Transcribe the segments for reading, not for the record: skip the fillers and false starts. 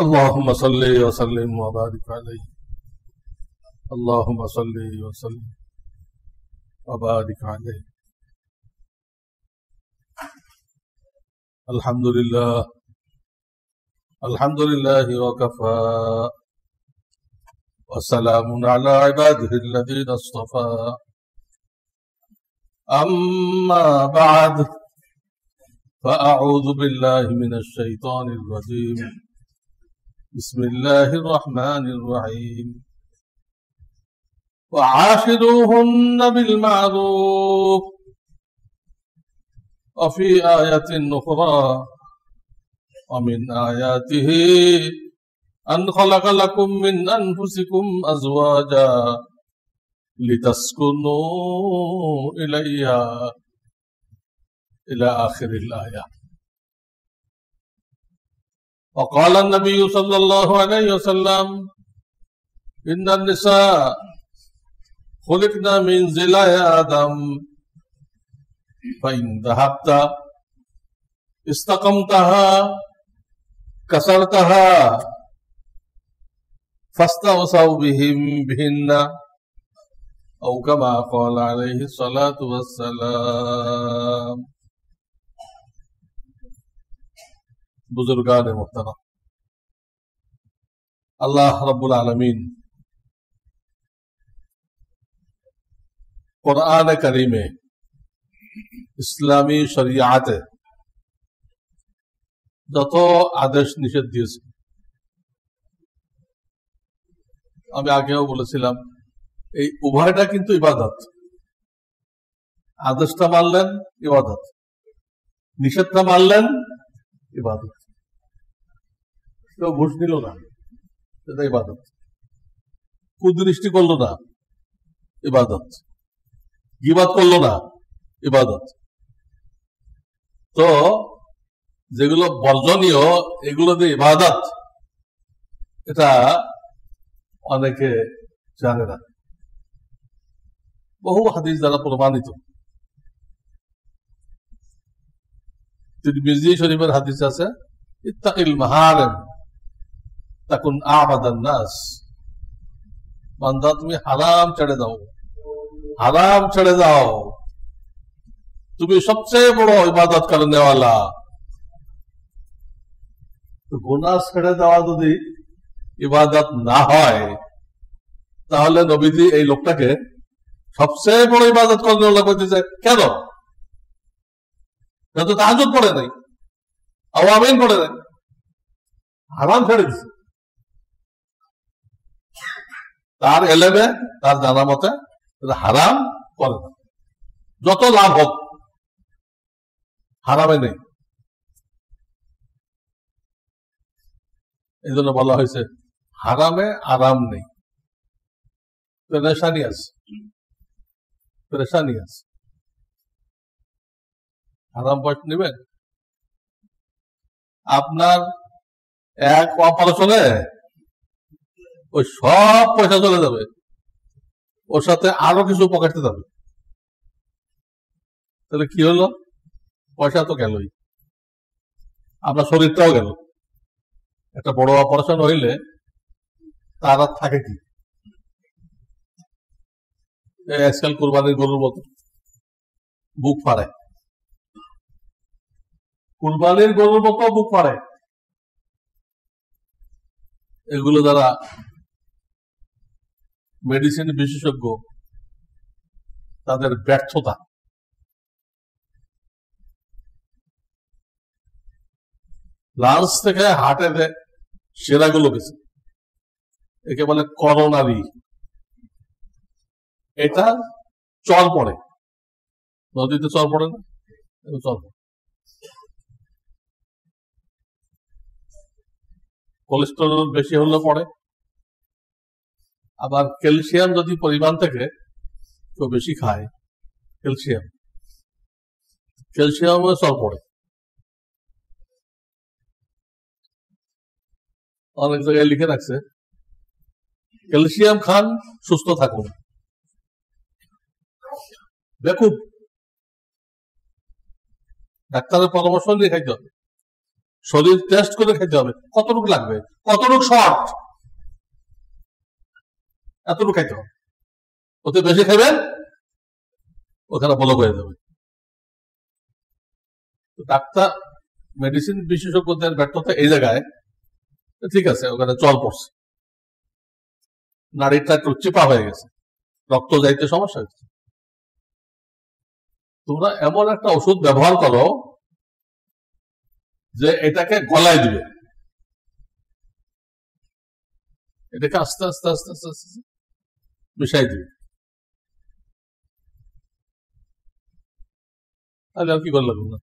اللهم صل وسلم وبارك عليه اللهم صل وسلم وبارك عليه الحمد لله وكفى وسلام على عباده الذين اصطفى أما بعد فأعوذ بالله من الشيطان الرجيم بسم الله الرحمن الرحيم وعاشروهن بالمعروف وفي آية أخرى ومن آياته أن خلق لكم من أنفسكم أزواجا لتسكنوا إليها إلى آخر الآية. وقال النبي صلى الله عليه وسلم إن النساء خلقنا من ضلع آدم فإن ذهبت استقمتها كسرتها فاستوصوا بهن أو كما قال عليه الصلاة والسلام. बुजुर्गान मुहतरम, अल्लाह रब्बुल आलमीन कुरान करीमे इस्लामी शरियाते যত আদেশ নিষেধ দিয়েছে, আমি আগেও বলেছিলাম এই উভয়টা কিন্তু ইবাদত। আদেশটা মানলেন ইবাদত, নিষেধটা মানলেন ইবাদত। কেউ ঘুষ নিল না, সেটা ইবাদত। কুদৃষ্টি করলো না, ইবাদত। গীবাত করলো না, ইবাদত। তো যেগুলো বর্জনীয় এগুলো যে ইবাদত, এটা অনেকে জানে না। বহু হাদিস দ্বারা প্রমাণিত। তিরমিজি শরীফের হাদিস আছে, ইত্তাকিল মাহারিম তাকুন আবাদান নাস। বান্দা তুমি হারাম ছেড়ে দাও, হারাম ছেড়ে দাও, তুমি সবচেয়ে বড় ইবাদত করনেওয়ালা। গুনাহ ছেড়ে দেওয়া যদি ইবাদত না হয়, তাহলে নবীজি এই লোকটাকে সবচেয়ে বড় ইবাদত করনেওয়ালা করতেছে কেন? তো তাহাজ্জুদ পড়ে নাই, আওয়ামিন পড়ে নাই, হারাম ছেড়ে দিছে। তার এলেমে, তার জানা মতে হারাম করে না, যত লাভ হোক হারামে নেই। এই জন্য বলা হয়েছে হারামে আরাম নেই, পেরেশানি আছে, পেরেশানি আছে। হারাম পয়সা নেবেন, আপনার এক অপারেশনে ওই সব পয়সা চলে যাবে, ওর সাথে আরো কিছু পকেটে যাবে। তাহলে কি হলো? পয়সা তো গেলই, আপনার শরীরটাও গেল। একটা বড় অপারেশন হইলে তার আর থাকে কি? আজকাল কুরবানির গরুর মতো বুক ফাড়ে, কুরবানির গরুর মতো বুক ফাড়ে। এগুলো দ্বারা মেডিসিন বিশেষজ্ঞ তাদের ব্যর্থতা। লাঞ্চ থেকে হার্টে সেরাগুলো গেছে, একে বলে করোনারি। এটা চল পড়ে, নদীতে চল পড়ে না, চল পড়ে। কোলেস্টেরল বেশি হলে পড়ে। আবার ক্যালসিয়াম যদি পরিমাণ থেকে কেউ বেশি খায়, ক্যালসিয়ামে চল পড়ে। অনেক জায়গায় লিখে রাখছে ক্যালসিয়াম খান সুস্থ থাকুন। বেকুব, ডাক্তারের পরামর্শ নিয়ে খাইতে হবে। শরীর টেস্ট করে খেতে হবে কতটুকু লাগবে, কতটুকু শর্ট, এতটুকু খাইতে হবে। ওতে বেশি খাবেন ওখানে বলক হয়ে যাবে। ডাক্তার মেডিসিন বিশেষজ্ঞদের ব্যর্থতা এই জায়গায়, ঠিক আছে ওখানে জল পড়ছে, নাড়িটা একটু চিপা হয়ে গেছে, রক্ত যাইতে সমস্যা হচ্ছে, তোমরা এমন একটা ওষুধ ব্যবহার করো যে এটাকে গলায় দিবে, এটাকে আস্তে আস্তে আস্তে আস্তে আস্তে মিশাই দিবে, তাহলে আর কি করে লাগবে না?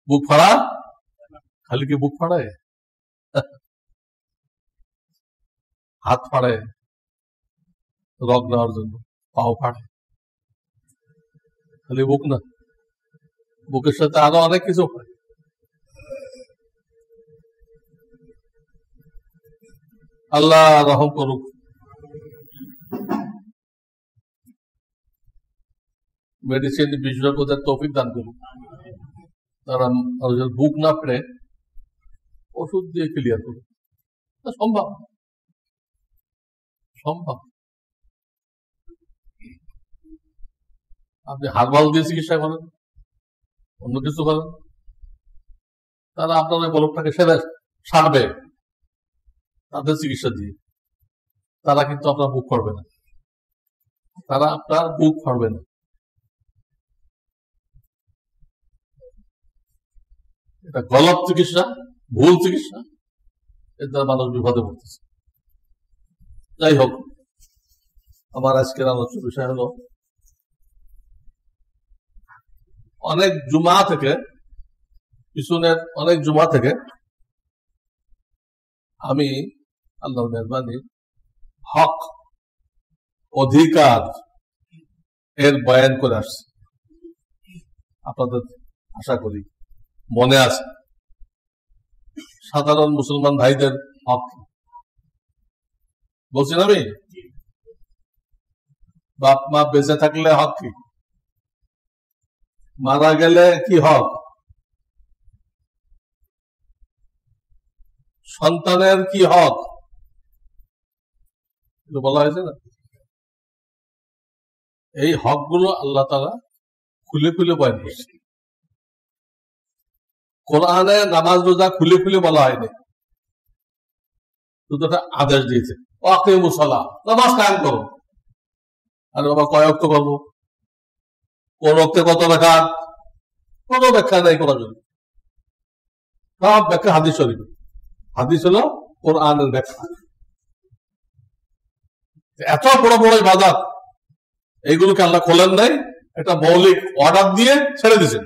বুক ফাড়া, খালি কি বুক ফাড়ায়, হাত ফাড়ে রগ নেওয়ার জন্য, পাও ফাড়ে, খালি বুক না, বুকের সাথে আরো অনেক কিছু হয়। আল্লাহ রহম করুক। মেডিসিন বিশেষজ্ঞদের তৌফিক দান করুক, তারা বুক না ফেড়ে ওষুধ দিয়ে ক্লিয়ার করুক। সম্ভব, সম্ভব। আপনি হারবাল দিয়ে চিকিৎসা করেন, অন্য কিছু করেন, তারা আপনার ওই বলকটাকে সারবে তাদের চিকিৎসা দিয়ে, তারা কিন্তু আপনার বুক করবে না, তারা আপনার বুক করবে না। এটা গলত চিকিৎসা, ভুল চিকিৎসা, এর দ্বারা মানুষ বিপদে পড়তেছে। যাই হোক, আমার আজকের আলোচনার বিষয় হলো অনেক জুমা থেকে, পিছনের অনেক জুমা থেকে আমি আল্লাহর মেহরবানি হক, অধিকার এর বয়ান করে আসছি। আপনাদের আশা করি মনে আছে সাধারণ মুসলমান ভাইদের হক বলছি না আমি। বাপ মা বেঁচে থাকলে হক কি, মারা গেলে কি হক, সন্তানের কি হক, বলা হয়েছে না। এই হকগুলো আল্লাহ তাআলা খুলে খুলে বয়ান করছে। কোরআনে নামাজ রোজা খুলে খুলে বলা হয়নি, শুধু একটা আদেশ দিয়েছে, ওয়াকিমুস সালাহ, নামাজ কায়েম করো। আর বাবা কয় ওয়াক্ত করবো, কোন ওয়াক্তে কত রাকাত, কোনো ব্যাখ্যা নেই করার জন্য, সব ব্যাখ্যা হাদিস শরীফ। হাদিস হলো কোরআনের ব্যাখ্যা। এত বড় বড় ইবাদত, এইগুলোকে আল্লাহ খোলেন নাই, একটা মৌলিক অর্ডার দিয়ে ছেড়ে দিয়েছেন।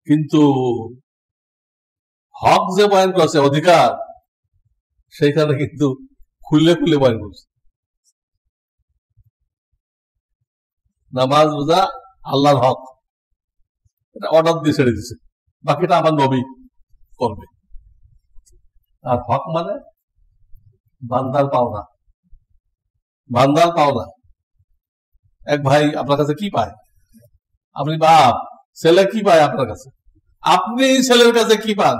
কিন্তু হক যে বয়ান করছে, অধিকার, সেখানে কিন্তু খুলে খুলে বয়ান করছে। নামাজ রোজা আল্লাহর হক, এটা অর্ডার দিয়ে ছেড়ে দিছে, বাকিটা আমার নবী করবে। আর হক মানে বান্দার পাওনা, বান্দার পাওনা। এক ভাই আপনার কাছে কি পায়, আপনি বাপ, ছেলে কি পায় আপনার কাছে, আপনি ছেলের কাছে কি পান,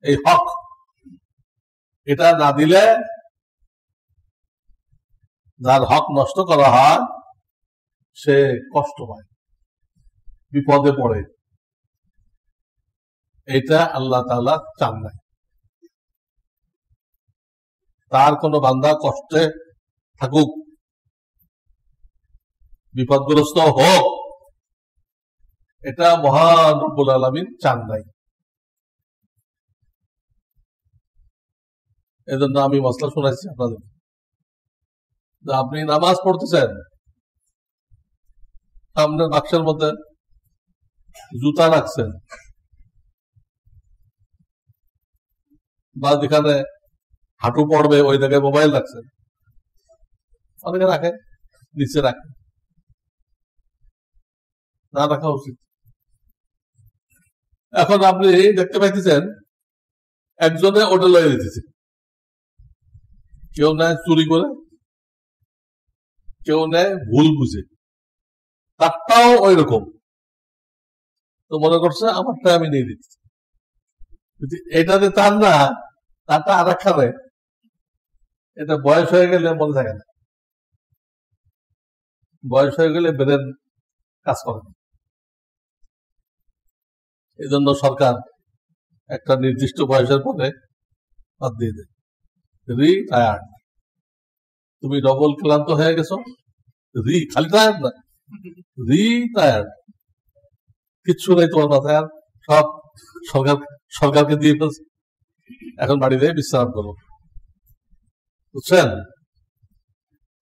এই হক। এটা না দিলে যার হক নষ্ট করা হয় সে কষ্ট পায়, বিপদে পড়ে। এটা আল্লাহ তাআলা চান নাই, তার কোন বান্দা কষ্টে থাকুক, বিপদগ্রস্ত হোক, এটা মহান রব্বুল আলামিন চান নাই। এজন্য আমি মাসলা শোনাচ্ছি আপনাদের। আপনি নামাজ পড়তেছেন, সামনের বাক্সের মধ্যে জুতা রাখছেন, বা যেখানে হাঁটু পড়বে ওই জায়গায় মোবাইল রাখছেন, অনেকে রাখে, নিচে রাখে, না রাখা উচিত। এখন আপনি দেখতে পাইতেছেন একজনে ওটা লয়ে দিতেছে, কেউ নেয় চুরি করে, কেউ নেয় ভুল বুঝে, তারটাও ওই রকম। তো মনে করছে আমারটা আমি নিয়ে দিচ্ছি। এটাতে তার না, তারটা আর একখানে, এটা বয়স হয়ে গেলে মনে থাকে না, বয়স হয়ে গেলে ব্রেন কাজ করে না। এই জন্য সরকার একটা নির্দিষ্ট বয়সের পরে বাদ দিয়ে দেয়, রিটায়ার্ড। তুমি ডবল ক্লান্ত হয়ে গেছো, খালি টায়ার্ড না, রিটায়ার্ড। কিচ্ছু নেই তোমার মাথায়, আর সব সরকারকে দিয়ে ফেলছে, এখন বাড়িতে বিশ্রাম করো। বুঝছেন?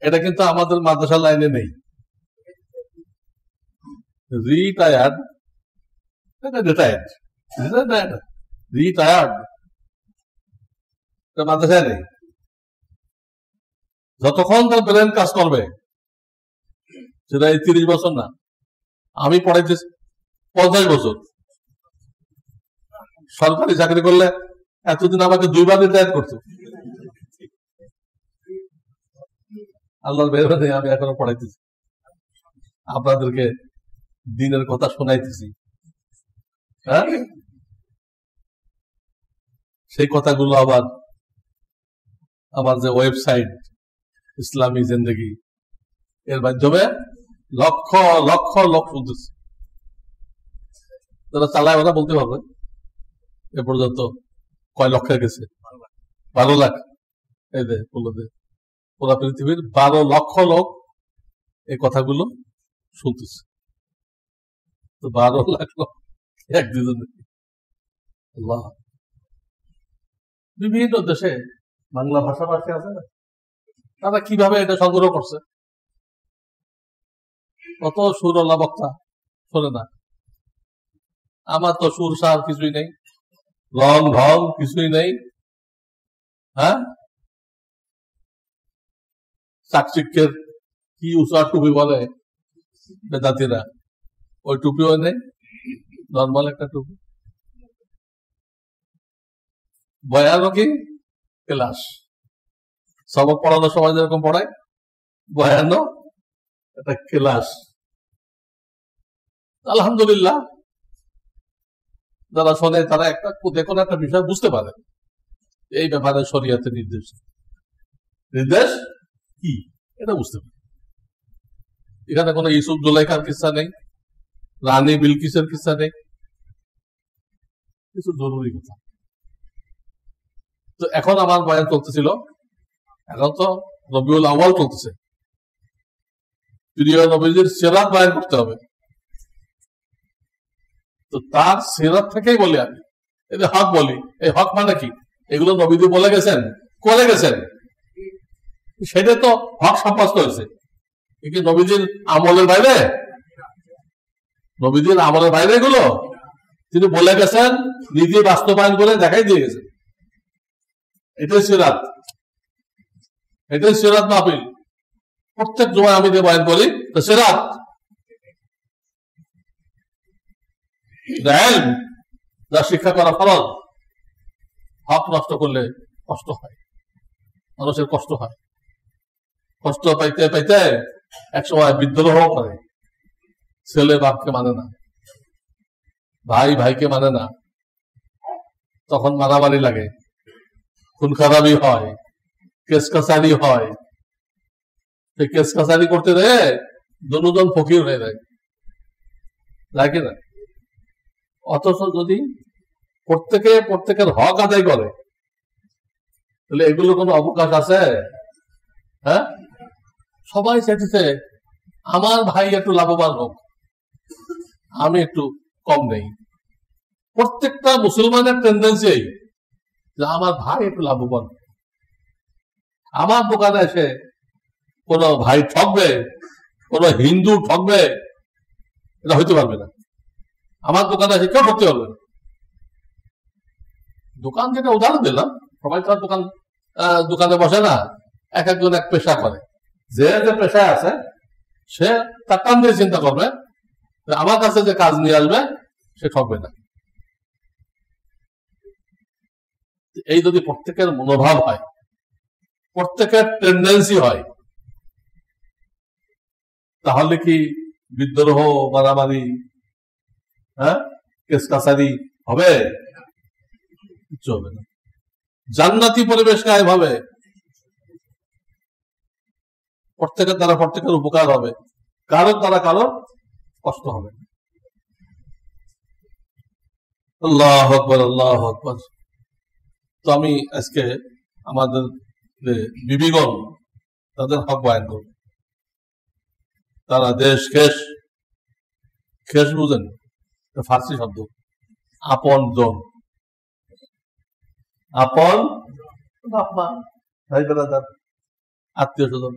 এটা কিন্তু আমাদের মাদ্রাসা লাইনে নেই। রিটায়ার্ড, রিটায়ার্ড, রিটায়ার্ড মাদ্রাসায় নেই। যতক্ষণ তার ব্রেন কাজ করবে, সেটা 30 বছর না, আমি পড়াইতেছি 50 বছর। সরকারি চাকরি করলে এতদিন আমাকে 2 বার রিটায়ার করতো। আল্লাহর মেহরবানি আমি এখনো পড়াইতেছি, আপনাদেরকে দিনের কথা শোনাইতেছি। হ্যাঁ, সেই কথাগুলো আবার আমার যে ওয়েবসাইট ইসলামী জিন্দেগি, এর মাধ্যমে লক্ষ লক্ষ লোক শুনতেছে। যারা চালায় ওরা বলতে পারবে এ পর্যন্ত কয় লক্ষে গেছে। 12 লাখ। এই যে পুরো পৃথিবীর 12 লক্ষ লোক এই কথাগুলো শুনতেছে। তো 12 লাখ লোক একদিন, আল্লাহ। বিভিন্ন দেশে বাংলা ভাষাভাষী আছে না, তারা কিভাবে এটা সংগ্রহ করছে? কত সুরলা বক্তা শোনে না। আমার তো সুর সার কিছুই নেই, রং ঢং কিছুই নেই। হ্যাঁ, চাকচিক্যের কি উষা টুপি বলে বেদাতিরা, ওই টুপিও নেই, নর্মাল একটা টুপি। বয়ানও কি ক্লাস, সবক পড়ানোর সময় যেরকম পড়ায়, বয়ানও একটা ক্লাস। আলহামদুলিল্লাহ, যারা শোনে তারা একটা কোনো একটা বিষয় বুঝতে পারে, এই ব্যাপারে শরীয়তের নির্দেশ কি এটা বুঝতে পারে। এখানে কোনো ইউসুফ জুলাইখার কিস্সা নেই, রানী বিলকিসের কিস্সা নেই, কিছু জরুরি কথা। তো এখন আমার বয়ান চলতেছিল, এখন তো রবিউল আউয়াল চলতেছে, প্রিয় নবীজির সিরাত বয়ান করতে হবে। তো তার সিরাত থেকেই বলি আমি, এই হক বলি। এই হক মানে কি? এগুলো নবীজি বলে গেছেন, করে গেছেন, সেটা তো হক সাব্যস্ত হয়েছে। নবীজির আমলের বাইরে, নবীজির আমলের বাইরে এগুলো তিনি বলে গেছেন, নিজে বাস্তবায়ন করে দেখাই দিয়ে গেছেন। এটাই সিরাত, এটাই সিরাত মাহফিল। প্রত্যেক জমায় আমি যে বয়ান করি তো সিরাত, যা শিক্ষা করা ফরজ। হক নষ্ট করলে কষ্ট হয়, মানুষের কষ্ট হয়। কষ্ট পাইতে পাইতে একসময় বিদ্রোহ করে, ছেলে বাপকে মানে না, ভাই ভাইকে মানে না, তখন মারামারি লাগে, খুন খারাপি হয়, কেস কাছারি হয়। সেই কেস কাছারি করতে রে দুজন ফকির হয়ে যায়, যায় কিনা? অথচ যদি প্রত্যেকের হক আদায় করে, তাহলে এগুলো কোনো অবকাশ আছে? হ্যাঁ, সবাই চাইতেছে আমার ভাই একটু লাভবান হোক, আমি একটু কম নেই। প্রত্যেকটা মুসলমানের টেন্ডেন্সি যে আমার ভাই একটু লাভবান। আমার দোকানে এসে কোন ভাই ঠকবে, কোন হিন্দু ঠকবে, এটা হইতে পারবে না। আমার দোকানে এসে কেউ ঠকতে পারবে না। দোকান যেটা উদাহরণ দিলাম, সবাই তো দোকানে বসে না, এক একজন এক পেশা করে। যে যে পেশায় আছে সে তার টান দিয়ে চিন্তা করবে, আমার কাছে যে কাজ নিয়ে আসবে সে ঠকবে না। এই যদি প্রত্যেকের মনোভাব হয়, প্রত্যেকের টেন্ডেন্সি হয়, তাহলে কি বিদ্রোহ, মারামারি, হ্যাঁ, কেস কাছারি হবে? কিচ্ছু হবে না। জান্নাতি পরিবেশ কায়েম হবে, প্রত্যেকের দ্বারা প্রত্যেকের উপকার হবে, কারোর দ্বারা কারোর কষ্ট হবে। আল্লাহু আকবার, আল্লাহু আকবার। তো আমি আজকে আমাদের বিবিগণ তাদের হক বয়ান করব। তারা দেশ খেস বুঝেন, ফার্সি শব্দ, আপন জন, আপন বাপমা, ভাই বেড়াদার, আত্মীয় স্বজন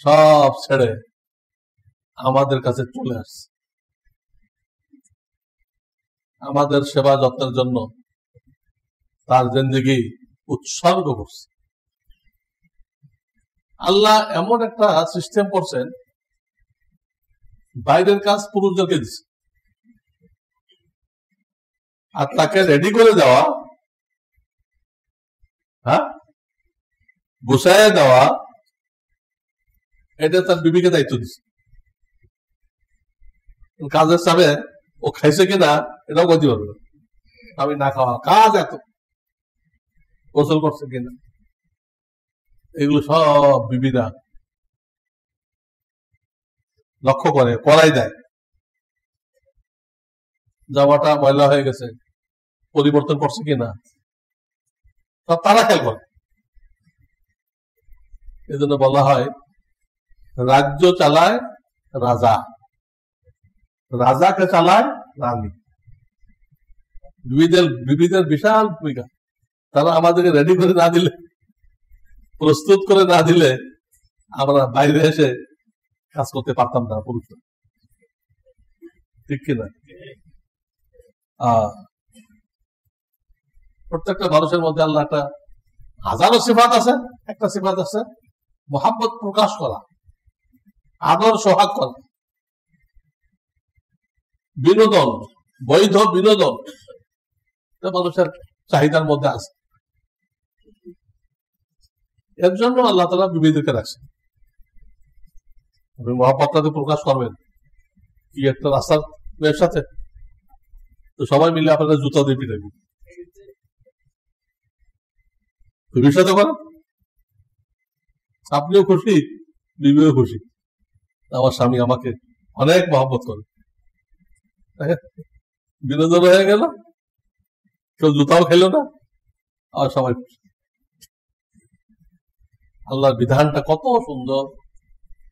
সব ছেড়ে আমাদের কাছে চলে আসছে, আমাদের সেবা যত্নের জন্য তার জিন্দেগি উৎসর্গ করছে। আল্লাহ এমন একটা সিস্টেম করছেন, বাইরের কাজ পুরুষদেরকে দিচ্ছে, আর তাকে রেডি করে দেওয়া, হ্যাঁ, গুছাইয়া দেওয়া, এটা তার বিবিকে দায়িত্ব দিচ্ছে। কাজের চাপে ও খাইছে কিনা এটাও বলতে পারবে না, আমি না খাওয়া কাজ এত, গোসল করছে কিনা, এগুলো সব বিবিরা লক্ষ্য করে, করাই দেয়। জামাটা ময়লা হয়ে গেছে, পরিবর্তন করছে কিনা, সব তারা খেয়াল করে। এই জন্য বলা হয় রাজ্য চালায় রাজা, রাজাকে চালায় রানী। বিবিদের বিশাল ভূমিকা। তারা আমাদেরকে রেডি করে না দিলে, প্রস্তুত করে না দিলে আমরা বাইরে এসে কাজ করতে পারতাম না পুরুষরা, ঠিক কিনা? প্রত্যেকটা মানুষের মধ্যে আল্লাহ একটা হাজারো সিফাত আছে, একটা সিফাত আছে মোহাব্বত প্রকাশ করা, আদর সোহাগ করা, বিনোদন, বৈধ বিনোদন মানুষের চাহিদার মধ্যে আছে। এর জন্য আল্লাহ তাআলা বিবিদেরকে রাখছে। আপনি মহাব্বতটাকে প্রকাশ করবেন কি একটা রাস্তার মেয়ের সাথে, তো সবাই মিলে আপনাদের জুতা দিয়ে পিটাবি, বিবির সাথে করেন, আপনিও খুশি, বিবিও খুশি, আমার স্বামী আমাকে অনেক মহব্বত করে, বিনোদন হয়ে গেল, কেউ জুতাও খেলো না, আর সবাই খুশি। আল্লাহর বিধানটা কত সুন্দর,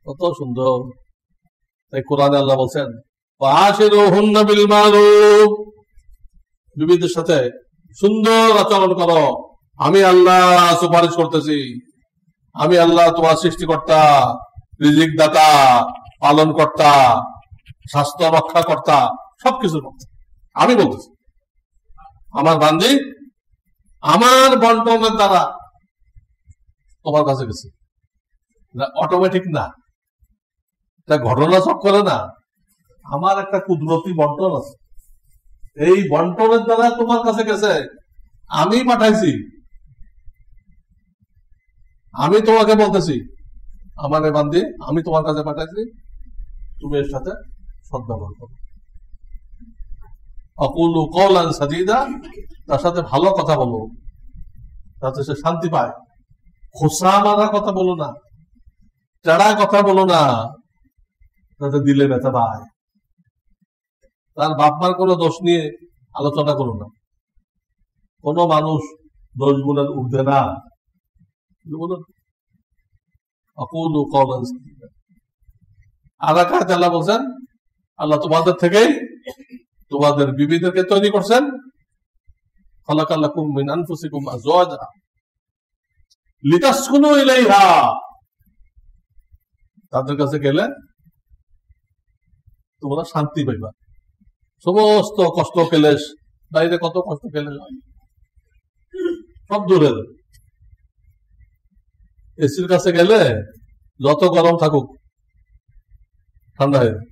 কত সুন্দর। তাই কোরআনে আল্লাহ বলছেন ওয়াশিরুহুন্না বিল মারুফ, বিবিদের সাথে সুন্দর আচরণ করো, আমি আল্লাহ সুপারিশ করতেছি, আমি আল্লাহ তোমার সৃষ্টিকর্তা, রিজিক দাতা, পালন কর্তা, স্বাস্থ্য রক্ষা কর্তা, সবকিছু কর্তা আমি বলতেছি। আমার বান্দি আমার বন্টনের দ্বারা তোমার কাছে গেছে, অটোমেটিক না, এটা ঘটনা চক্করে না, আমার একটা কুদরতি বন্টন আছে, এই বন্টনের দ্বারা তোমার কাছে গেছে, আমি পাঠাইছি, আমি তোমাকে বলতেছি আমার বান্দি আমি তোমার কাছে পাঠাইছি, তুমি এর সাথে সদ্ব্যবহার করো। আকুলু কওলান সাদীদা, তার সাথে ভালো কথা বলো যাতে সে শান্তি পায়। খোসা মারা কথা বলো না, চাড়া কথা বলো না, যাতে দিলে ব্যথা পায়। তার বাপ মার কোনো দোষ নিয়ে আলোচনা করো না, কোন মানুষ দোষ গুলোর উঠবে না। আকুলু কওলান সাদীদা। আর এক আয়াতে আল্লাহ বলছেন আল্লাহ তোমাদের থেকেই তোমাদের বিবিদেরকে তৈরি করছেন, খালাকালাকুম মিন আনফুসিকুম আজওয়াজা লিতাসকুনু ইলাইহা, তাদের কাছে গেলে তোমরা শান্তি পাইবা। সমস্ত কষ্ট ক্লেশ, বাইরে কত কষ্ট ক্লেশ সব দূরে, এসির কাছে গেলে যত গরম থাকুক ঠান্ডা হয়ে যায়।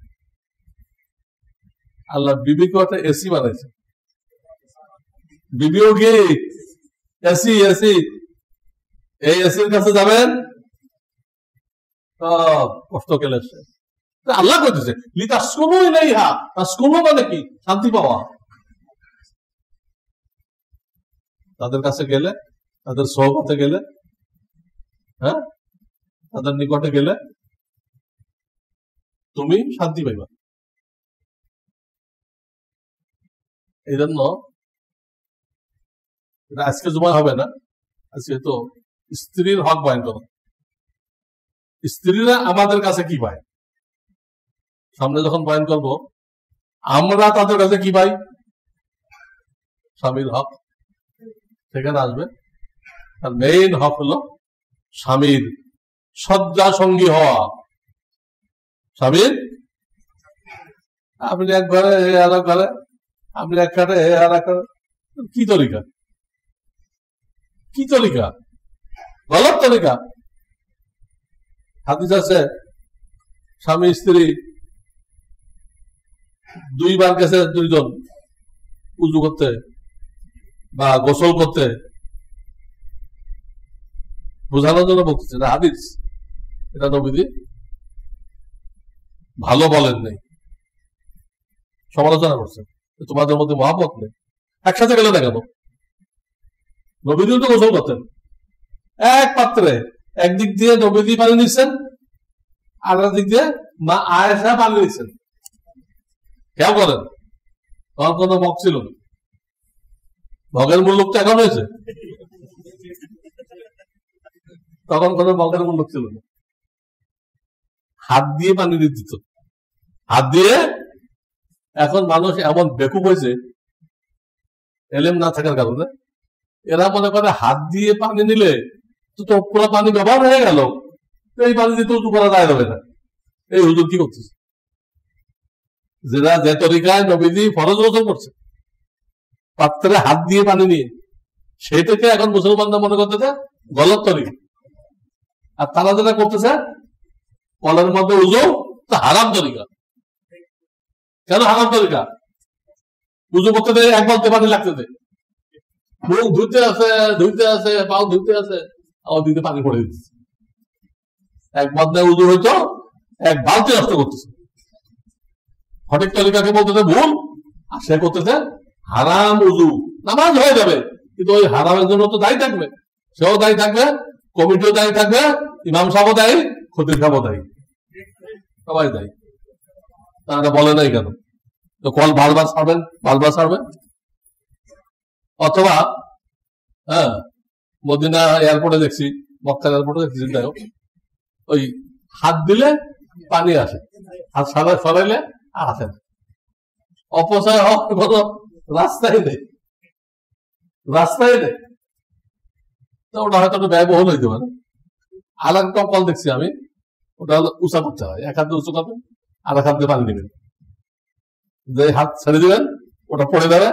আল্লাহ বিবিকেও একটা এসি বানাইছে, বিবিও কি এসি, এসি, এই এসির কাছে যাবেন সব কষ্ট কেলেছে, আল্লাহ করতেছে লিতাসকুনু ইলাইহা, তাসকুনু মানে কি? শান্তি পাওয়া। তাদের কাছে গেলে, তাদের সোহবতে গেলে, হ্যাঁ, তাদের নিকটে গেলে তুমি শান্তি পাইবা। এই জন্য আজকে জমা হবে না, আজকে তো স্ত্রীর হক বয়ান করো। স্ত্রীরা আমাদের কাছে কি পায়, সামনে যখন বয়ান করবো আমরা তাদের কাছে কি পাই? স্বামীর হক সেখানে আসবে। আর মেইন হক হলো স্বামীর শয্যা সঙ্গী হওয়া। স্বামীর, আপনি এক ঘরে আর এক ঘরে, আপনি এক কাটে আর এক কাটে, কি তরিকা? কি তরিকা? গলত তরিকা। হাদিস আছে স্বামী স্ত্রী দুইবার গেছে দুইজন উজু করতে বা গোসল করতে, বোঝানোর জন্য বলতেছে না হাদিস, এটা নবীজি ভালো বলেন নেই, সমালোচনা করছেন। তোমাদের মধ্যে মহাব্বত নেই, একসাথে গেলে না কেন? নবীজিও তো গোসল করতেন এক পাত্রে, একদিক দিয়ে নবীজি পানি নিচ্ছেন, আর দিক দিয়ে মা আয়েশা পানি নিচ্ছেন। খেয়াল করেন, তখন কোন মগ ছিল না, মগের মূল্য তো এখন হয়েছে, তখন কোন মগের মূল্য ছিল না। হাত দিয়ে পানি দিত, হাত দিয়ে। এখন মানুষ এমন বেকুব হয়েছে এলেম না থাকার কারণে, এরা মনে করে হাত দিয়ে পানি নিলে তো পুরো পানি ব্যবহার হয়ে গেল, এই পানি দিয়ে তো উঁচু করা যায় হবে না। এই হুজুর কি করতেছে? যেটা যে তরিকায় নবীজি ফরজ রোজা করছে, পাত্রে হাত দিয়ে পানি নিয়ে, সেটাকে এখন মুসলমানরা মনে করতেছে গলত তরিকা। আর তারা যেটা করতেছে কলের মধ্যে উজু, তা হারাম তরিকা। কেন হারাম তরিকা? উজু করতে দেয় এক বালতি পানি লাগতে দেয়, মুখ ধুইতে আছে, পাও ধুইতে আছে, আবার দিতে পানি পড়ে দিতেছে। এক বালতি উজু হইতো, এক বালতি নষ্ট করতেছে। সঠিক তরিকাকে বলতেছে ভুল, আর সে করতেছে হারাম উজু। নামাজ হয়ে যাবে, কিন্তু ওই হারামের জন্য তো দায়ী থাকবে, সেও দায়ী থাকবে, কমিটিও দায়ী থাকবে, ইমাম সাহেবও দায়ী, খতিব সাহেবও দায়ী, সবাই দায়ী। তারা বলে নাই কেন? তো কল বারবার ছাড়বেন। অথবা হ্যাঁ, মদিনা এয়ারপোর্টে দেখছি, মক্কা এয়ারপোর্টে দেখছি, ওই হাত দিলে পানি আসে, হাত সরাইলে আর আসে না। অপচয় হওয়ার কোন রাস্তাই নেই। তো ওটা হয়তো একটু ব্যয়বহুল হইতে পারে। আর একটা কল দেখছি আমি, ওটা হলো উঁচা করতে হয়, এক হাতে উঁচু করবেন, আর এক হাতে পানি দিবেন, যে হাত ছেড়ে দিবেন ওটা পড়ে যাবে,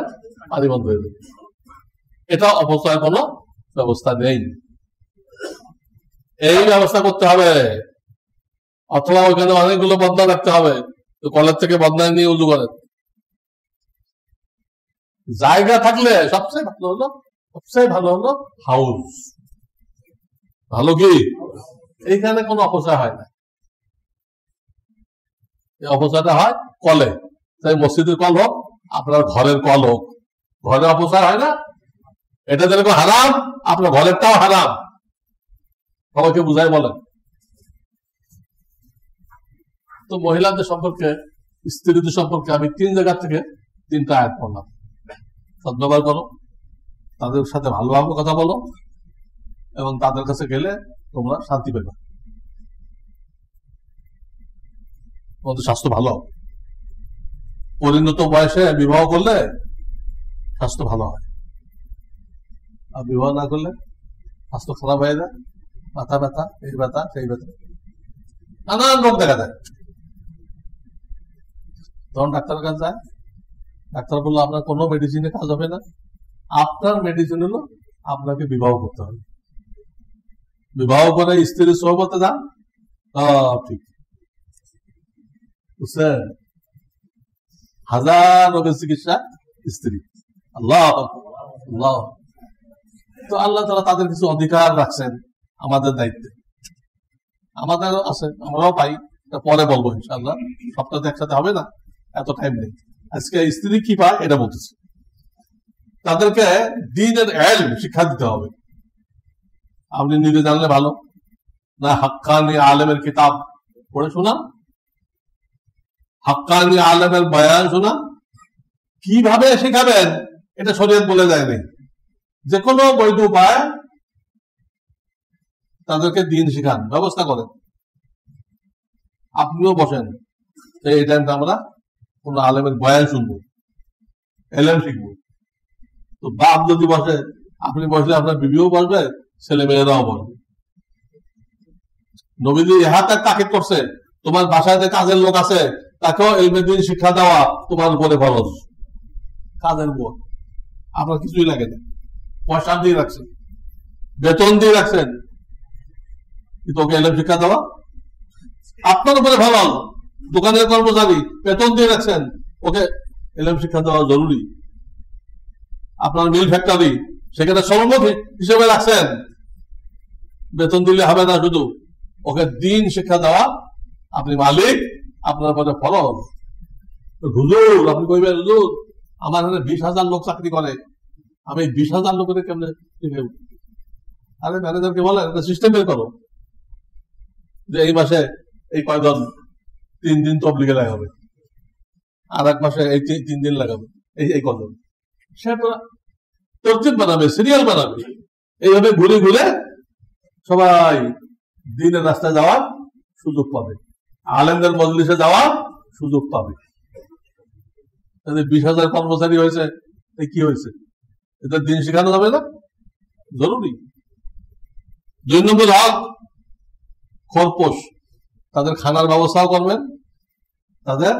পানি বন্ধ হয়ে যাবে। এটা অপচয় কোনো ব্যবস্থা নেই, এই ব্যবস্থা করতে হবে। অথবা ওইখানে অনেকগুলো বদনা রাখতে হবে, তো কলের থেকে বদনা নিয়ে উজু করেন। জায়গা থাকলে সবচেয়ে ভালো হলো হাউস। ভালো কি? এইখানে কোনো অপচয় হয় না। এই অপচয়টা হয় কলে, তাই মসজিদের কল হোক, আপনার ঘরের কল হোক, ঘরে অপচয় হয় না। এটা যেরকম হারাম, আপনার ঘরেরটাও হারাম। সবাইকে বুঝাই বলেন। তো মহিলাদের সম্পর্কে, স্ত্রীদের সম্পর্কে আমি 3 জায়গা থেকে 3টা আয়াত পড়লাম। সদ্ব্যবহার করো, তাদের সাথে ভালোভাবে কথা বলো, এবং তাদের কাছে গেলে তোমরা শান্তি পাবে, তোমাদের স্বাস্থ্য ভালো হবে। পরিণত বয়সে বিবাহ করলে স্বাস্থ্য ভালো হয়, আর বিবাহ না করলে স্বাস্থ্য খারাপ হয়ে যায়, মাথা ব্যথা, এই ব্যথা, সেই ব্যথা, নানান রোগ দেখা যায়। তখন ডাক্তারের কাছে যায়, ডাক্তার বললো আপনার কোনো মেডিসিনে কাজ হবে না, আপনার মেডিসিন হলো আপনাকে বিবাহ করতে হবে। বিবাহ করে স্ত্রীর সোহবতে যান, ঠিক বুঝছেন? হাজার রোগের চিকিৎসা স্ত্রী। আল্লাহ আল্লাহ। তো আল্লাহ তাআলা তাদের কিছু অধিকার রাখছেন আমাদের দায়িত্বে, আমাদের আছে, আমরাও পাই, পরে বলবো ইনশাআল্লাহ, সবটা তো একসাথে হবে না, এত টাইম নেই। আজকে স্ত্রী কি পায় এটা বলতেছে। তাদেরকে দ্বীনের ইলম শিক্ষা দিতে হবে। আপনি নিজে জানলে ভালো, না হাক্কানি আলেমের কিতাব পড়ে শোনা, হাক্কানি আলেমের বয়ান শোনা। কিভাবে শেখাবেন এটা শরীয়ত বলে যায়নি। যে কোনো বৈধ উপায় তাদেরকে দিন শিখান, ব্যবস্থা করেন। আপনিও বসেন, এই টাইমটা আমরা কোন আলেমের বয়ান শুনবো, এলেম শিখবো। তো বাপ যদি বসে, আপনি বসলে আপনার বিবিও বসবে, ছেলে মেয়েরাও বসবে। নবীজি ইহাতে তাকিদ করছে, তোমার বাসায় যে কাজের লোক আছে তাকেও ইলমে দ্বীন শিক্ষা দেওয়া তোমার উপরে ফরজ। কাজের বউ আপনার কিছুই লাগে না, পয়সা দিয়ে রাখছেন, বেতন দিয়ে রাখছেন, কিন্তু ওকে ইলম শিক্ষা দেওয়া আপনার উপরে ফরজ। দোকানের কর্মচারী বেতন দিয়ে রাখছেন, ওকে ইলম শিক্ষা দেওয়া জরুরি। আপনার মিল ফ্যাক্টরি, সেখানে শ্রমিক হিসেবে রাখছেন, বেতন দিলে হবে না, শুধু ওকে দিন শিক্ষা দেওয়া আপনি মালিক, আপনার উপরে ফরজ। হুজুর আপনি কইবেন, হুজুর আমার এখানে 20,000 লোক চাকরি করে, আমি 20,000 লোকের কেমনে শিখে? আরে ম্যানেজারকে বলেন একটা সিস্টেম বের করো, যে এই মাসে এই কয়জন 3 দিন তবলিগে লাগাবে, আর এক মাসে এই 3 দিন লাগাবে, এই কজন। সে তরতিব বানাবে, সিরিয়াল বানাবে, এইভাবে ঘুরে ঘুরে সবাই দিনের রাস্তায় যাওয়ার সুযোগ পাবে, আলেমদের মজলিসে যাওয়ার সুযোগ পাবে। 20,000 কর্মচারী হয়েছে, কি হয়েছে? এটা দিন শেখানো যাবে না? জরুরি। 2 নম্বর হক খরপোশ, তাদের খানার ব্যবস্থাও করবেন, তাদের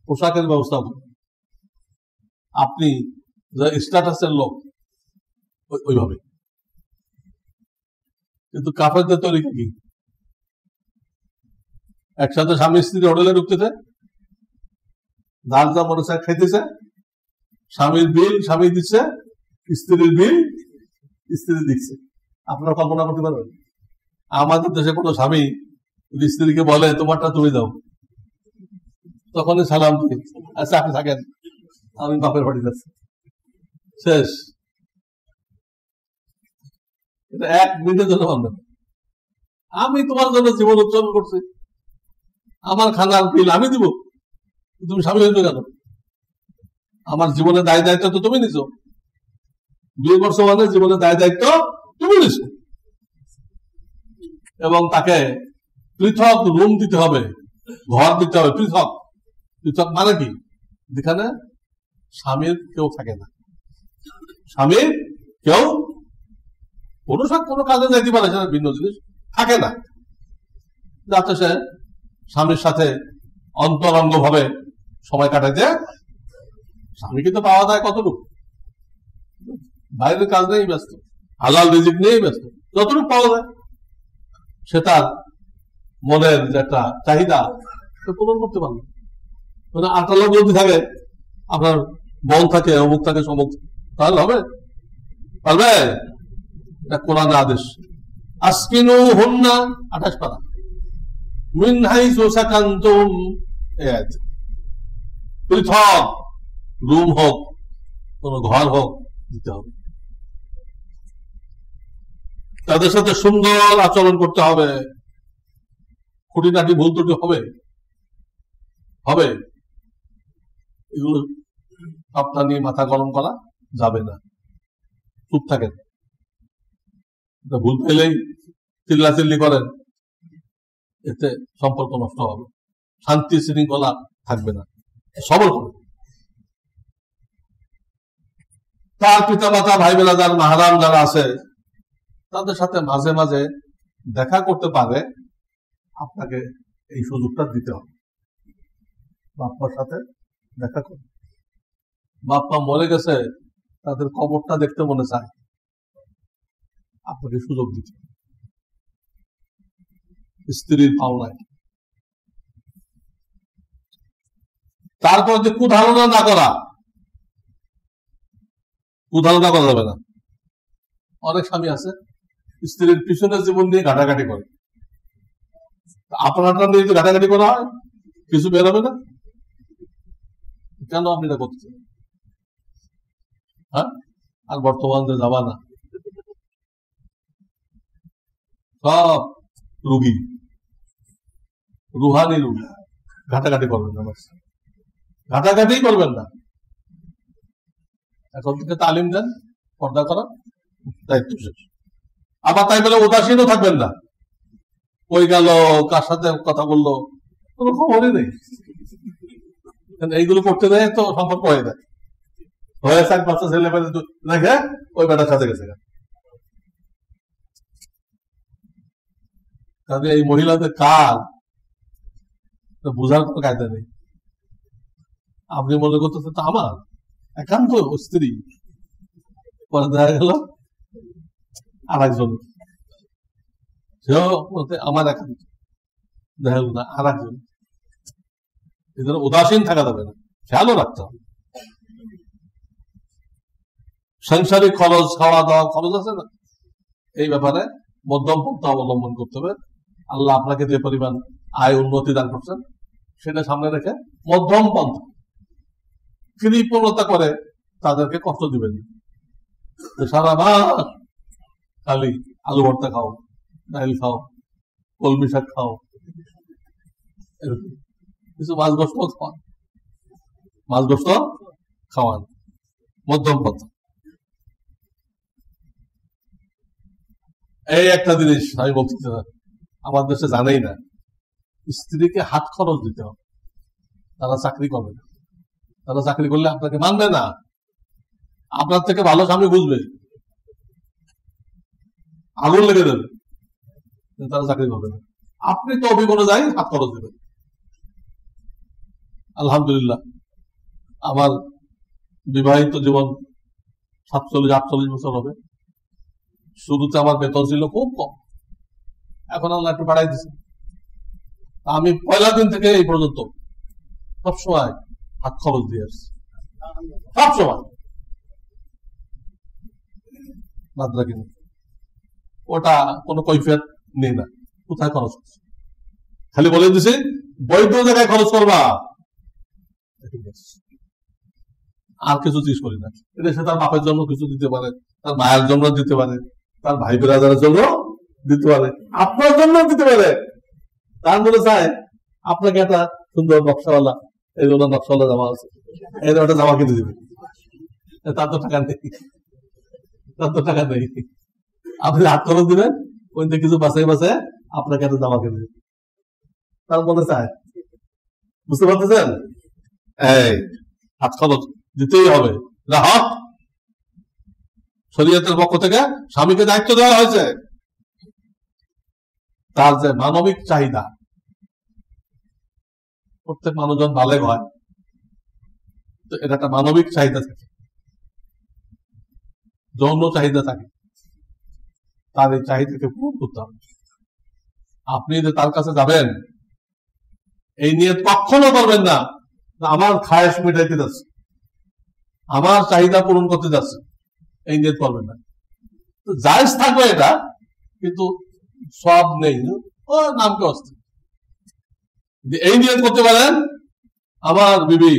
পোশাকের ব্যবস্থাও করবেন। আপনি স্ট্যাটাসের লোক ওইভাবে। কিন্তু কাফেরদের তরিকা কি? একসাথে স্বামী স্ত্রী হোটেলে ঢুকতেছে, দাঁড়া মনে খাইতেছে, স্বামীর বিল স্বামী দিচ্ছে, স্ত্রীর বিল স্ত্রী দিচ্ছে। আপনারা কল্পনা করতে পারবেন? আমাদের দেশে কোনো স্বামী স্ত্রীকে বলে তোমারটা তুমি দাও, তখনই সালাম দিই, আচ্ছা আপনি থাকেন, আমি বাপের বাড়ি যাচ্ছি, শেষ। এটা 1 মিনিটের জন্য মানবেন। আমি তোমার জন্য জীবন উৎসর্গ করছি, আমার খানার বিল আমি দিব, তুমি স্বামী হইবে কেন? আমার জীবনের দায় দায়িত্ব তো তুমি নিছো, বিয়ে করছো মানে জীবনের দায় দায়িত্ব তুমি নিছো। এবং তাকে পৃথক রুম দিতে হবে, ঘর দিতে হবে, পৃথক। পৃথক মানে কি? যেখানে স্বামীর কেউ থাকে না, স্বামীর কেউ পুরুষ কোনো কাজে যাইতে পারে, সেটা ভিন্ন জিনিস, থাকে না, যাতে সে স্বামীর সাথে অন্তরঙ্গ ভাবে সময় কাটাইতে। স্বামীকে তো পাওয়া যায় কতটুকু, বাইরের কাজ নেই ব্যস্ত, হালাল রিজিক নিয়েই ব্যস্ত, যতটুকু পাওয়া যায় সে তার মনের যে একটা চাহিদা সে পূরণ করতে পারবে। মানে 8 লোক যদি থাকে, আপনার বোন থাকে, অমুক থাকে, সমুক, তাহলে হবে? পারবে? এটা কোরআনের আদেশ। আসকিনু হুন্না 28 পারা, মিন হাইসু সাকানতুম, পৃথক রুম হোক, কোন ঘর হোক, দিতে হবে। তাদের সাথে সুন্দর আচরণ করতে হবে, খুঁটিনাটি ভুল ত্রুটি হবে হবে, এগুলো সবটা নিয়ে মাথা গরম করা যাবে না। চুপ থাকেন, ভুল পেলেই চিল্লাচিল্লি করেন, এতে সম্পর্ক নষ্ট হবে, শান্তি শৃঙ্খলা থাকবে না, সবল হবে। তার পিতা মাতা, ভাই বেলাদার, মাহারাম যারা আছে, তাদের সাথে মাঝে মাঝে দেখা করতে পারে, আপনাকে এই সুযোগটা দিতে হবে। বাপ্পার সাথে দেখা করবে, বাপ্পা মরে গেছে, তাদের কবরটা দেখতে মনে চায়, আপনাকে সুযোগ দিতে হবে। স্ত্রীর পাওনায় তারপর যে কুধারণা না করা, কুধারণা করা যাবে না। অনেক স্বামী আছে স্ত্রীর পিছনে জীবন নিয়ে ঘাটাঘাটি করে, আপনারটা নিয়ে তো ঘাটাঘাটি করা হয়, কিছু বেরোবে না। কেন আপনি এটা করছেন? হ্যাঁ, আর বর্তমান যে জামানা, সব রুগী, রুহানি রুগী। ঘাটাঘাটি করবেন না, ঘাটাঘাটি করবেন না। এখন থেকে তালিম দেন, পর্দা করার দায়িত্ব শেষ। আবার তাই বলে উদাসীনও থাকবেন না। ওই গেল, কার সাথে কথা বললো, কোনো খবরই নেই। এইগুলো করতে দেয় তো সম্পর্ক হয়ে যায়, হয়ে এক বাচ্চা ছেলে পেলে দেখে ওই বেটার সাথে গেছে। কাজে এই মহিলাদের কাজ বোঝার কোনো কায়দা নেই। আপনি মনে করতেছেন তো আমার একান্ত স্ত্রী, পরে দেখা গেল আর একজন, সেও বলতে আমার একান্ত, দেখা গেল না আর একজন। এদের উদাসীন থাকা যাবে না, খেয়ালও রাখতে হবে। সাংসারিক খরচ, খাওয়া দাওয়া খরচ আছে না, এই ব্যাপারে মধ্যম পন্থা অবলম্বন করতে হবে। আল্লাহ আপনাকে যে পরিমাণ আয় উন্নতি দান করছেন, সেটা সামনে রেখে মধ্যম পন্থা। কৃপণতা করে তাদেরকে কষ্ট দিবেন না। সারা মাস খালি আলু ভর্তা খাও, ডাইল খাও, কলমি শাক খাও, কিছু মাছ গোস্ত খাওয়ান, মাছ গোস্ত খাওয়ান, মধ্যম পন্থা। এই একটা জিনিস আমি বলতে চাই, আমার দেশে জানেই না, স্ত্রীকে হাত খরচ দিতে হবে। তারা চাকরি করবে না, তারা চাকরি করলে আপনাকে মানবে না, আপনার থেকে ভালো স্বামী বুঝবে, আগুন লেগে দেবে, তারা চাকরি করবে না। আপনি তো অভিজ্ঞতা যাই হাত খরচ দেবেন। আলহামদুলিল্লাহ, আমার বিবাহিত জীবন 47-48 বছর হবে। শুরুতে আমার বেতন ছিল খুব কম, এখন আল্লাহ একটু বাড়াই দিচ্ছে। আমি পয়লা দিন থেকে এই পর্যন্ত সবসময় হাত খরচ দিয়ে আসছি, সবসময় বাদ রাখিনি। ওটা কোনো কৈফিয়ত নেই না, কোথায় খরচ করছে, খালি বলে দিছি বৈধ জায়গায় খরচ করবা, আর কিছু জিনিস করি না। এটা সে তার বাপের জন্য কিছু দিতে পারে, তার মায়ের জন্য দিতে পারে, তার ভাই বেরাদারের জন্য দিতে পারে, আপনার জন্য দিতে পারে। তার মনে চায় আপনাকে একটা সুন্দর নকশাওয়ালা, এই জন্য নকশাওয়ালা জামা আছে, এই একটা জামা কিনে দিবে। তার তো টাকা নেই, তার তো টাকা নেই। আপনি হাত খরচ দিবেন, ওই কিছু বাসায় বাসায় আপনাকে একটা জামা কিনে দিবে, তার মনে চায়। বুঝতে পারতেছেন? এই হাত খরচ দিতেই হবে, হক। শরীয়তের পক্ষ থেকে স্বামীকে দায়িত্ব দেওয়া হয়েছে, তার যে মানবিক চাহিদা, প্রত্যেক মানুষজন বালেগ হয়, তো এটা একটা মানবিক চাহিদা থাকে, যৌন চাহিদা থাকে, তার এই চাহিদাকে পূরণ করতে হবে। আপনি যে তার কাছে যাবেন, এই নিয়ে কখনো করবেন না আমার খায়েশ মিটাইতে যাচ্ছে, আমার চাহিদা পূরণ করতে যাচ্ছে, এই নিয়ত করবেন না। জায়েজ থাকবে এটা, কিন্তু সব নেই, ও নামকে অস্তি। এই নিয়ত করতে পারেন আমার বিবি,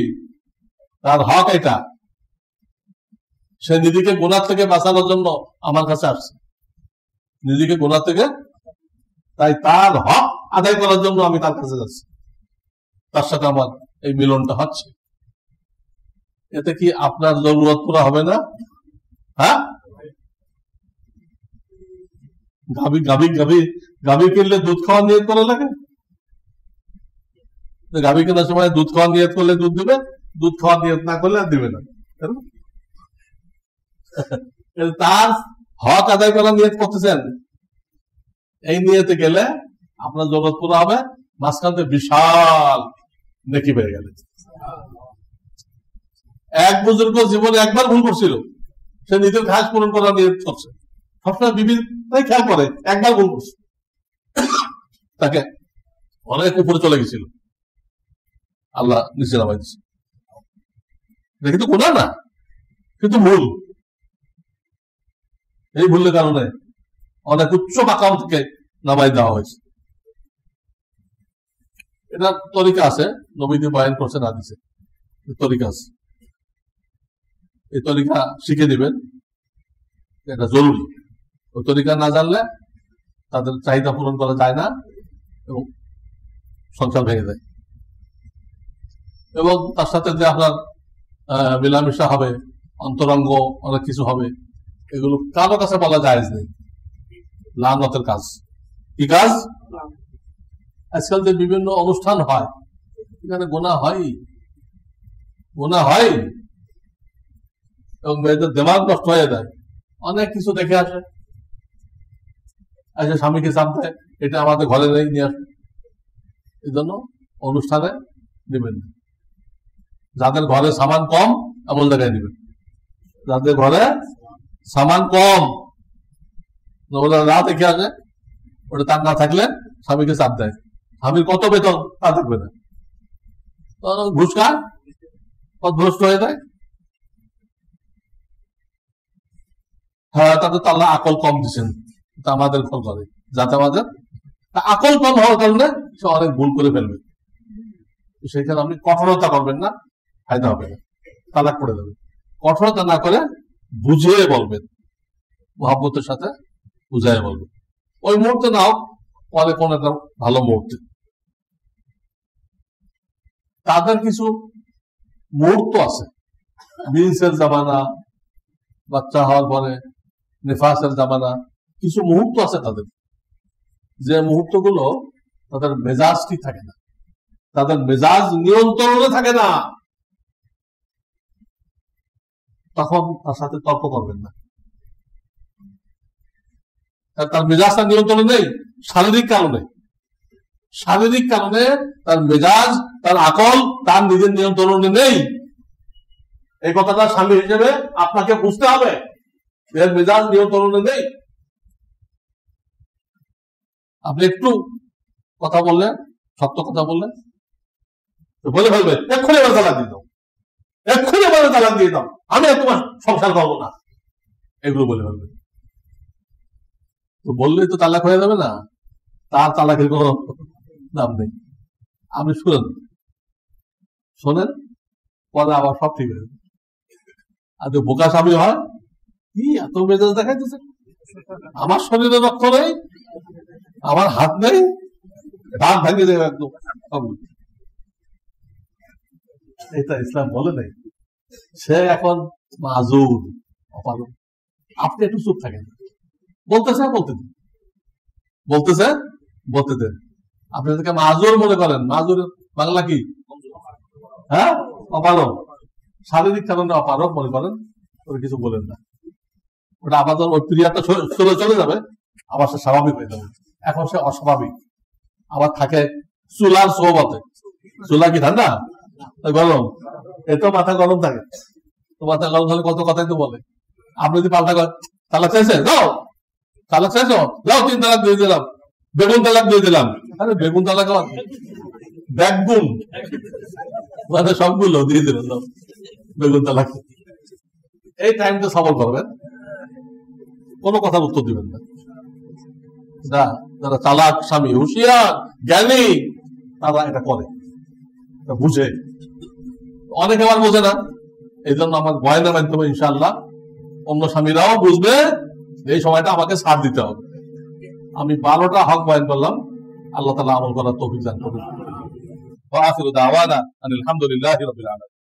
তার হক এটা, সে নিজেকে গুনাহ থেকে বাঁচানোর জন্য আমার কাছে আসছে, নিজেকে গুনাহ থেকে, তাই তার হক আদায় করার জন্য আমি তার কাছে যাচ্ছি, তার সাথে আমার এই মিলনটা হচ্ছে। এতে কি আপনার জরুরত পুরা হবে না? হ্যাঁ, গাভী গাভী গাভী গাভী কিনলে দুধ খাওয়ার নিয়ত করা লাগে। গাভী কেনার সময় দুধ খাওয়ার নিয়ত করলে দুধ দিবে, দুধ খাওয়ার নিয়ত না করলে আর দিবে না। তার হক আদায় করার নিয়ত করতেছেন, এই নিয়তে গেলে আপনার জগৎ পুরো হবে, মাঝখানে বিশাল নেকি বেড়ে গেলে। এক বুজুর্গ জীবনে একবার ভুল করছিল, সে নিজের ঘাস পূরণ করার নিয়ত করছে, সবসময় বিবির খেয়াল করে, একবার ভুল করছে, তাকে অনেক উপরে চলে গেছিল, আল্লাহ নিচে নামাই দিচ্ছে। এটা কিন্তু গুনাহ না, কিন্তু ভুল। এই ভুলের কারণে অনেক উচ্চ মাকাম থেকে নামাই দেওয়া হয়েছে। এটা তরিকা আছে, নবীজি বয়ান করছেন হাদিসে, তরিকা আছে। এই তরিকা শিখে দিবেন, এটা জরুরি। ওই তরিকা না জানলে তাদের চাহিদা পূরণ করা যায় না এবং সংসার ভেঙে যায়। এবং তার সাথে যে আপনার মিলামিশা হবে, অন্তরঙ্গ অনেক কিছু হবে, এগুলো কারো কাছে বলা জায়েজ নেই। লানতের কাজ। কি কাজ? আজকাল যে বিভিন্ন অনুষ্ঠান হয়, এখানে গুনাহ হয় এবং মেয়েদের দিমাগ নষ্ট হয়ে যায়। অনেক কিছু দেখে আসে, স্বামীকে চাপ দেয়, এটা আমাদের ঘরে নেই, নিয়ে আসে। এই জন্য অনুষ্ঠানে নেবেন না। যাদের ঘরে সামান কম এমন জায়গায় নেবেন, যাদের ঘরে সামান কম না দেখে আসে, ওটা তার না থাকলে স্বামীকে চাপ দেয়। স্বামীর কত বেতন তা থাকবে না, ঘুষ খায়, ভ্রষ্ট হয়ে যায়। হ্যাঁ, তাদের তো আল্লাহ আকল কম দিচ্ছেন, আমাদের ফল করে, যাতে আমাদের আকল কম হওয়ার কারণে সে অনেক ভুল করে ফেলবে। সেখানে আপনি কঠোরতা করবেন না, ফায়দা হবে না, তালাক করে দেবে। কঠোরতা না করে বুঝিয়ে বলবেন, মহব্বতের সাথে বুঝাই বলবেন। ওই মুহূর্তে নাও, পরে কোন একটা ভালো মুহূর্তে। তাদের কিছু মুহূর্ত আছে, মিন্সের জামানা, বাচ্চা হওয়ার পরে নিফাসের জামানা, কিছু মুহূর্ত আছে তাদের, যে মুহূর্তগুলো তাদের মেজাজ ঠিক থাকে না, তাদের মেজাজ নিয়ন্ত্রণে থাকে না। তখন তার সাথে তর্ক করবেন না। তার মেজাজটা নিয়ন্ত্রণে নেই শারীরিক কারণে তার মেজাজ, তার আকল তার নিজের নিয়ন্ত্রণে নেই। এই কথাটা স্বামী হিসেবে আপনাকে বুঝতে হবে, এর মেজাজ নিয়ন্ত্রণে নেই। আপনি একটু কথা বললেন, সত্য কথা বললেন, বলে ফেলবে এক্ষুনি এবার তালাক দিয়ে দাও, এক্ষুনি এবার তালাক দিয়ে দাও, আমি আর তোমার সংসার করবো না, এগুলো বলে ফেলবে। তো বললেই তো তালাক হয়ে যাবে না, তার তালাকের কোনো দাম নেই। আপনি শোনেন, পরে আবার সব ঠিক হয়ে যাবে। আর যে বোকা স্বামী হয়, কি এত মেজাজ দেখাইতেছে, আমার শরীরে রক্ত নেই, আমার হাত নেই, দাঁত ভেঙে দেবে একদম। এটা ইসলাম বলে নেই। সে এখন মাজুর, অপারগ। আপনি একটু চুপ থাকেন, বলতেছে বলতে দেন। আপনি তাকে মাজুর মনে করেন, মাজুর বাংলা কি? হ্যাঁ, অপারগ। শারীরিক কারণে অপারগ মনে করেন, ওরা কিছু বলেন না। ওটা আবার ওই ক্রিয়াটা চলে যাবে, আবার সে স্বাভাবিক হয়ে যাবে। এখন সে অস্বাভাবিক, আবার থাকে চুলার সোহবতে। চুলা কি ঠান্ডা, গরম? এত মাথা গরম থাকে, তো মাথা গরম হলে কত কথাই তো বলে। আপনি যদি পাল্টা তালাক চাইছে, যাও তালাক চাইছো, যাও 3 তালাক দিয়ে দিলাম, বেগুন তালাক দিয়ে দিলাম। আরে বেগুন তালাক ব্যাগুন মানে সবগুলো দিয়ে দিলাম, বেগুন তালাক। এই টাইমটা সবল করবেন, কোনো কথার উত্তর দিবেন না। যারা চালাক স্বামী, হুঁশিয়ার, জ্ঞানী, তারা এটা করে, বুঝে। অনেকে আবার বোঝে না, এই জন্য আমার বয়ানে মানতে হবে ইনশাআল্লাহ। অন্য স্বামীরাও বুঝবে, এই সময়টা আমাকে ছাড় দিতে হবে। আমি 12টা হক বয়ান করলাম, আল্লাহ তাআলা আমল করার তৌফিক দান করুন। ওয়া আখিরু দাওয়ানা আলহামদুলিল্লাহি রাব্বিল আলামিন।